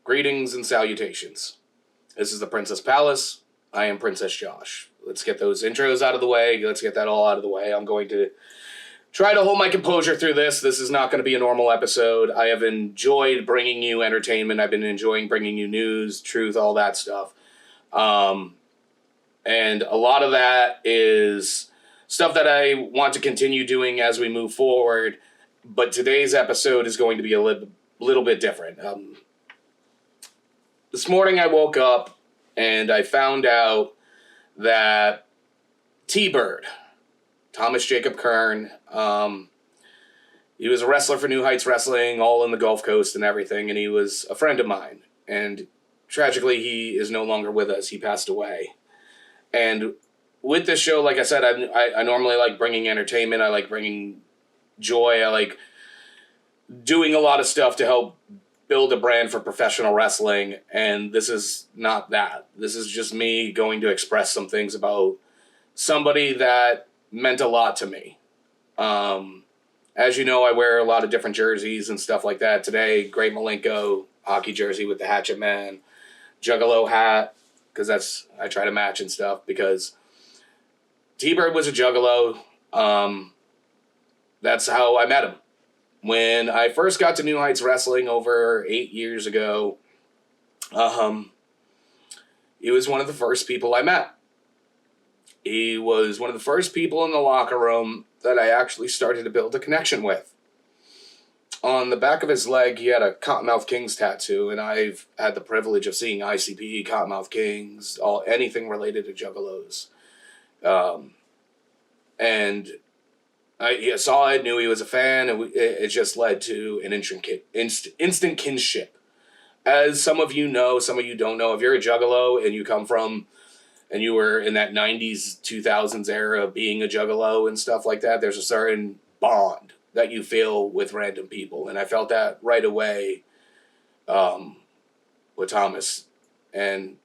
Greetings and salutations. This is the Princess Palace. I am Princess Josh. Let's get those intros out of the way. Let's get that all out of the way. I'm going to try to hold my composure through this. This is not going to be a normal episode. I have enjoyed bringing you entertainment. I've been enjoying bringing you news, truth, all that stuff. And a lot of that is stuff that I want to continue doing as we move forward. But today's episode is going to be a little bit different. This morning I woke up and I found out that T-Bird, Thomas Jacob Kern, he was a wrestler for New Heights Wrestling, all in the Gulf Coast and everything, and he was a friend of mine. And tragically, he is no longer with us. He passed away. And with this show, like I said, I normally like bringing entertainment. I like bringing joy. I like doing a lot of stuff to help build a brand for professional wrestling, and this is not that. This is just me going to express some things about somebody that meant a lot to me. As you know, I wear a lot of different jerseys and stuff like that. Today, Great Malenko hockey jersey with the Hatchet Man, Juggalo hat, because I try to match and stuff, because T-Bird was a Juggalo. That's how I met him. When I first got to New Heights Wrestling over 8 years ago, he was one of the first people I met. He was one of the first people in the locker room that I actually started to build a connection with. On the back of his leg, he had a Cottonmouth Kings tattoo, and I've had the privilege of seeing ICP, Cottonmouth Kings, anything related to Juggalos. And I saw it, knew he was a fan, and it just led to an instant kinship. As some of you know, some of you don't know, if you're a Juggalo and you come from, and you were in that 90s, 2000s era of being a Juggalo and stuff like that, there's a certain bond that you feel with random people. And I felt that right away with Thomas. And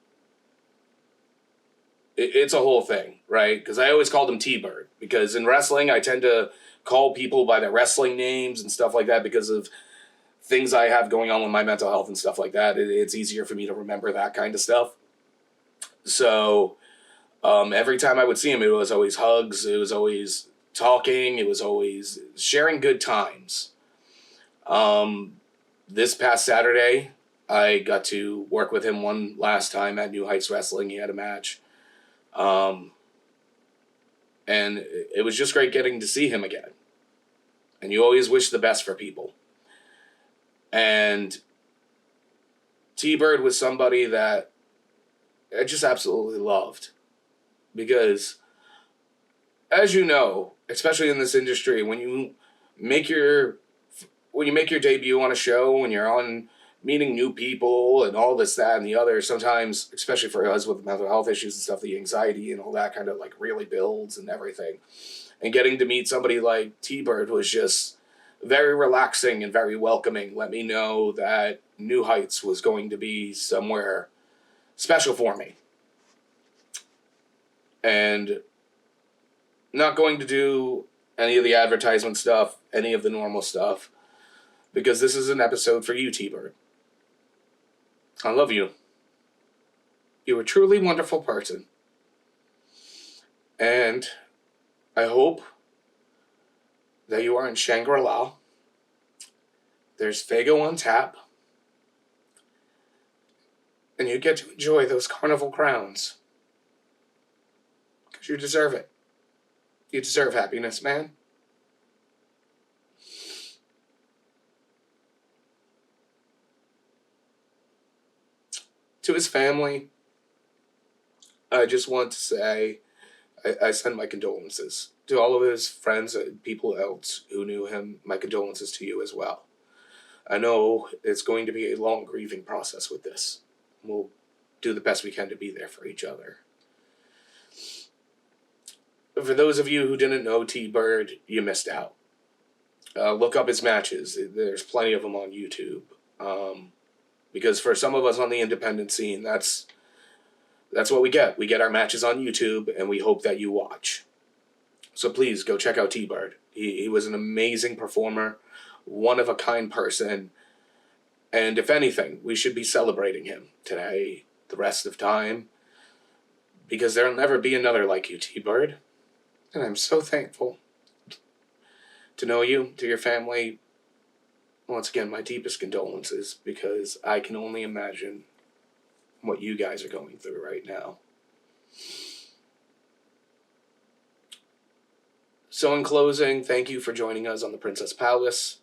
it's a whole thing, right? Because I always called him T-Bird. Because in wrestling, I tend to call people by their wrestling names and stuff like that because of things I have going on with my mental health and stuff like that. It's easier for me to remember that kind of stuff. So every time I would see him, it was always hugs. It was always talking. It was always sharing good times. This past Saturday, I got to work with him one last time at New Heights Wrestling. He had a match. And it was just great getting to see him again. And you always wish the best for people. And T-Bird was somebody that I just absolutely loved. Because, as you know, especially in this industry, when you make your debut on a show, when you're on meeting new people and all this, that, and the other, sometimes, especially for us with mental health issues and stuff, the anxiety and all that kind of like really builds and everything. And getting to meet somebody like T-Bird was just very relaxing and very welcoming. Let me know that New Heights was going to be somewhere special for me. And not going to do any of the advertisement stuff, any of the normal stuff, because this is an episode for you, T-Bird. I love you. You're a truly wonderful person. And I hope that you are in Shangri-La. There's Fago on tap. And you get to enjoy those carnival crowns. Because you deserve it. You deserve happiness, man. To his family, I just want to say I send my condolences. To all of his friends and people else who knew him, my condolences to you as well. I know it's going to be a long grieving process with this. We'll do the best we can to be there for each other. For those of you who didn't know T-Bird, you missed out. Look up his matches. There's plenty of them on YouTube. Because for some of us on the independent scene, that's what we get. We get our matches on YouTube, and we hope that you watch. So please go check out T-Bird. He was an amazing performer, one of a kind person, And if anything, we should be celebrating him today, the rest of time, because there'll never be another like you, T-Bird. And I'm so thankful to know you, to your family. Once again, my deepest condolences, because I can only imagine what you guys are going through right now. So in closing, thank you for joining us on the Princess Palace.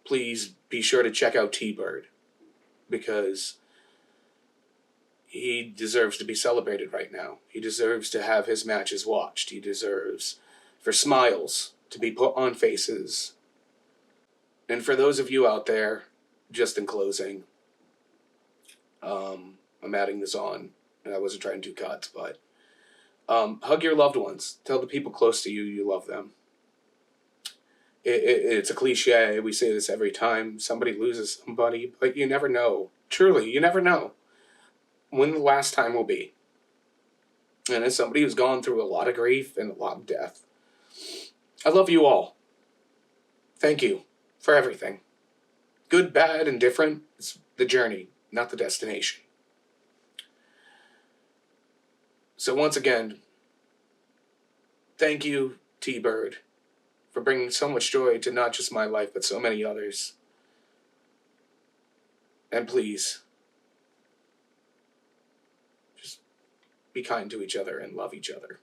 Please be sure to check out T-Bird, because he deserves to be celebrated right now. He deserves to have his matches watched. He deserves for smiles to be put on faces. And for those of you out there, just in closing, I'm adding this on, and I wasn't trying to do cuts, but hug your loved ones. Tell the people close to you you love them. It's a cliche. We say this every time somebody loses somebody, but you never know. Truly, you never know when the last time will be. And as somebody who's gone through a lot of grief and a lot of death, I love you all. Thank you for everything. Good, bad, and different. It's the journey, not the destination. So once again, thank you, T-Bird, for bringing so much joy to not just my life, but so many others. And please, just be kind to each other and love each other.